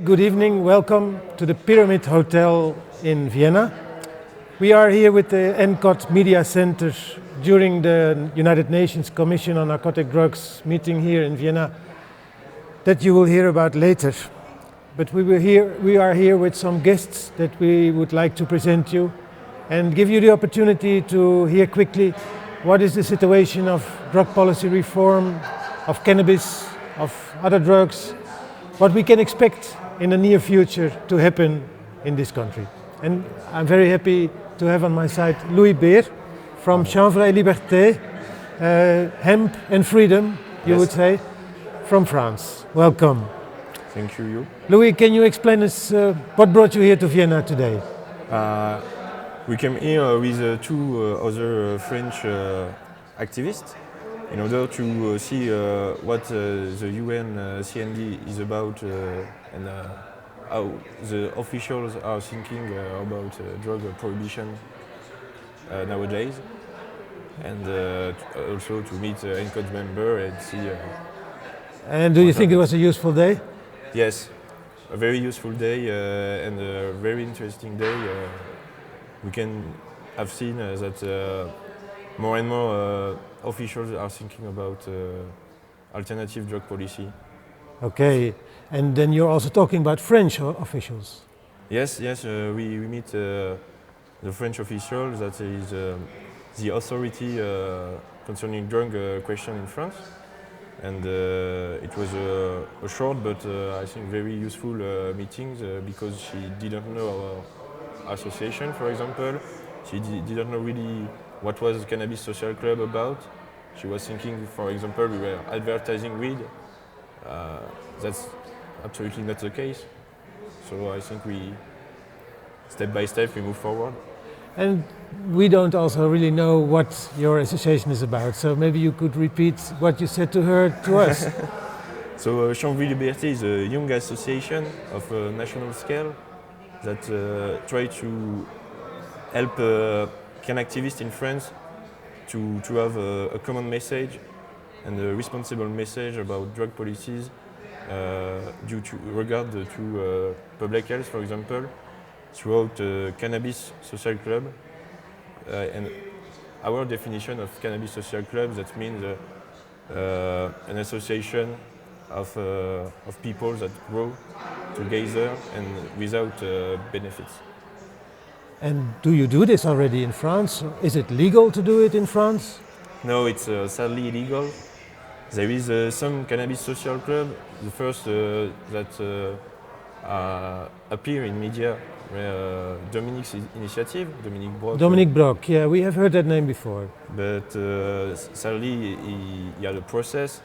Good evening, welcome to the Pyramid Hotel in Vienna. We are here with the Encod Media Center during the United Nations Commission on Narcotic Drugs meeting here in Vienna that you will hear about later. But we are here with some guests that we would like to present you and give you the opportunity to hear quickly what is the situation of drug policy reform, of cannabis, of other drugs, what we can expect in the near future to happen in this country. And I'm very happy to have on my side Louis Beer from Chanve Libertés, hemp and freedom, you would say, from France. Welcome. Thank you. Louis, can you explain us what brought you here to Vienna today? We came here with two other French activists in order to see what the UN CND is about and how the officials are thinking about drug prohibition nowadays, and also to meet Encod member and see. And do you think it was a useful day? Yes, a very useful day and a very interesting day. We can have seen that more and more officials are thinking about alternative drug policy. Okay, and then you're also talking about French officials. Yes, we meet the French official that is the authority concerning drug question in France. And it was a short but I think very useful meeting because she didn't know our association, for example. She didn't know really what was Cannabis Social Club about. She was thinking, for example, we were advertising weed. That's absolutely not the case. So I think we, step by step, we move forward. And we don't also really know what your association is about, so maybe you could repeat what you said to her, to us. So Chanve Libertés is a young association of a national scale that try to help can activists in France to have a common message and a responsible message about drug policies due to regard to public health, for example, throughout Cannabis Social Club. And our definition of Cannabis Social Club, that means an association of people that grow together and without benefits. And do you do this already in France? Is it legal to do it in France? No, it's sadly illegal. There is some Cannabis Social Club. The first that appear in media Dominique's initiative, Dominique Brock, yeah, we have heard that name before. But sadly, he had a process,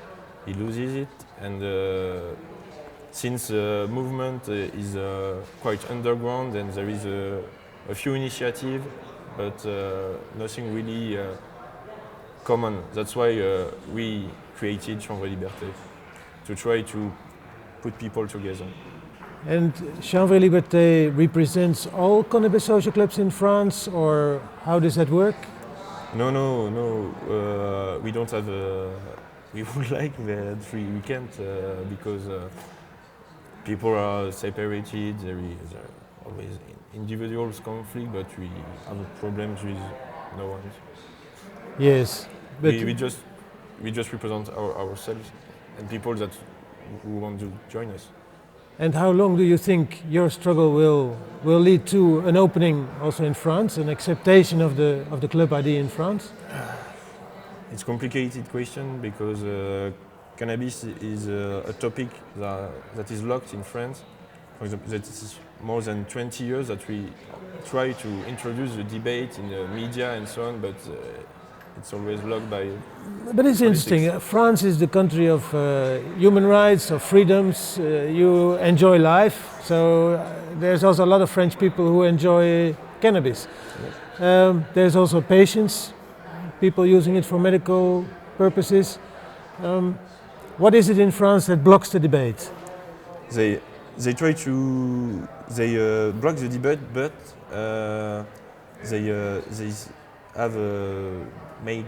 he loses it, and since the movement is quite underground and there is a few initiatives, but nothing really common. That's why we created Chanve Libertés, to try to put people together. And Chanve Libertés represents all cannabis social clubs in France, or how does that work? No. We don't have. We would like that we can't because people are separated. There is always individuals conflict, but we have problems with no one. Yes, but we just represent ourselves and people that who want to join us. And how long do you think your struggle will lead to an opening also in France, an acceptation of the club idea in France? It's a complicated question because cannabis is a topic that is locked in France. For example, that is more than 20 years that we try to introduce the debate in the media and so on, but it's always locked by. But it's politics. interesting. France is the country of human rights, of freedoms. You enjoy life, so there's also a lot of French people who enjoy cannabis. Yes. There's also patients, people using it for medical purposes. What is it in France that blocks the debate? They try to block the debate, but they have made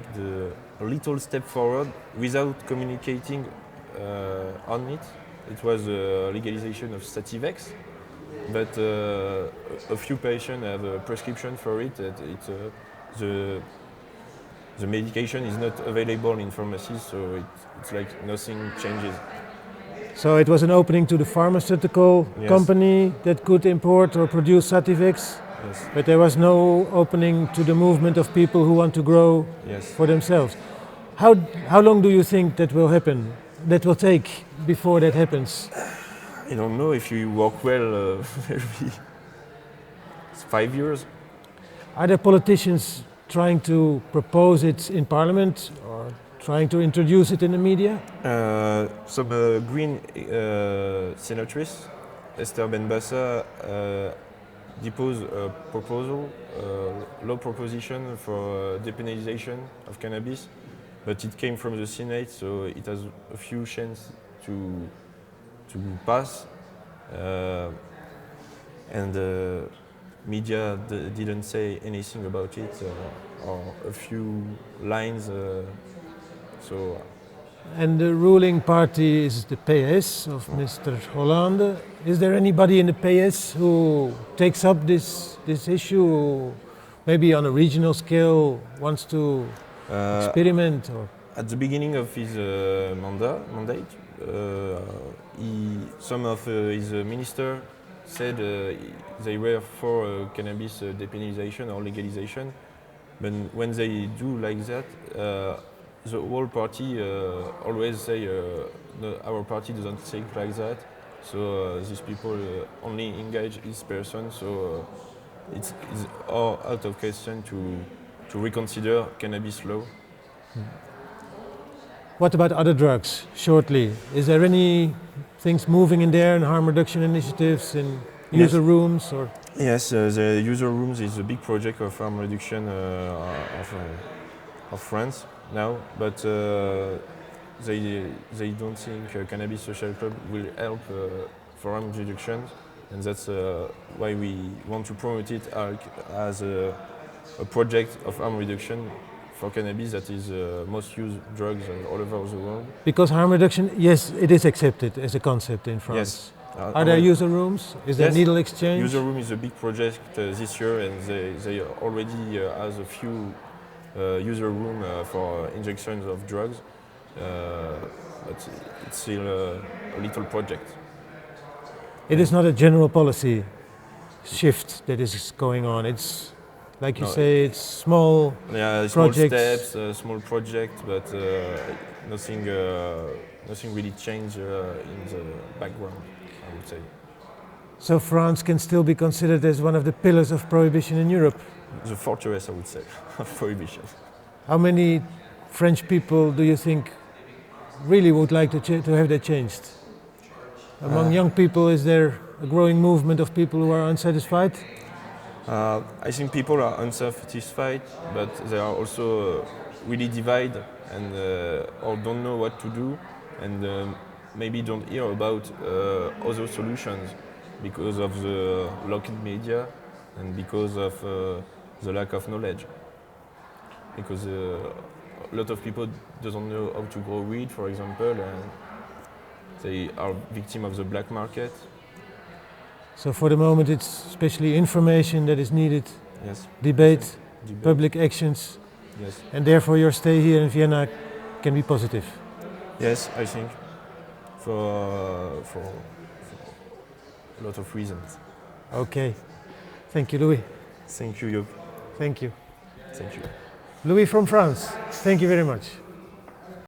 a little step forward without communicating on it. it was legalization of Sativex, but a few patients have a prescription for it. The medication is not available in pharmacies, so it's like nothing changes. So it was an opening to the pharmaceutical Yes. company that could import or produce Sativex, Yes. but there was no opening to the movement of people who want to grow Yes. for themselves. How long do you think that will happen? That will take before that happens? I don't know if you work well. Maybe it's 5 years. Are there politicians trying to propose it in parliament or trying to introduce it in the media? Some Green senatress, Esther Benbassa, deposed a proposal, law proposition for depenalization of cannabis, but it came from the Senate, so it has a few chances to pass. And the media didn't say anything about it, or a few lines. So. And the ruling party is the PS of Mr. Hollande. Is there anybody in the PS who takes up this issue, who maybe on a regional scale wants to experiment? Or? At the beginning of his mandate, some of his ministers said they were for cannabis depenalization or legalization, but when they do like that, the whole party always say no, our party doesn't think like that. So these people only engage this person. So it's all out of question to reconsider cannabis law. What about other drugs? Shortly, is there any things moving in there in harm reduction initiatives in user rooms or? Yes, the user rooms is a big project of harm reduction of France now, but they don't think Cannabis Social Club will help for harm reduction, and that's why we want to promote it as a project of harm reduction for cannabis that is most used drugs all over the world. Because harm reduction, yes, it is accepted as a concept in France. Yes. Are there user rooms? Is there needle exchange? User room is a big project this year, and they already has a few user room for injections of drugs, but it's still a little project. It is not a general policy shift that is going on. It's like you say, it's small small projects. steps, small project, but nothing really changed in the background, I would say. So France can still be considered as one of the pillars of prohibition in Europe? The fortress, I would say, of prohibition. How many French people do you think really would like to have that changed? Among young people, is there a growing movement of people who are unsatisfied? I think people are unsatisfied, but they are also really divided and or don't know what to do, and maybe don't hear about other solutions because of the local media and because of the lack of knowledge. Because a lot of people don't know how to grow weed, for example, and they are victims of the black market. So for the moment it's especially information that is needed, Yes. debate, public actions, Yes. and therefore your stay here in Vienna can be positive. Yes, I think for a lot of reasons. Okay. Thank you, Louis. Thank you, Job. Thank you. Thank you. Louis from France, thank you very much.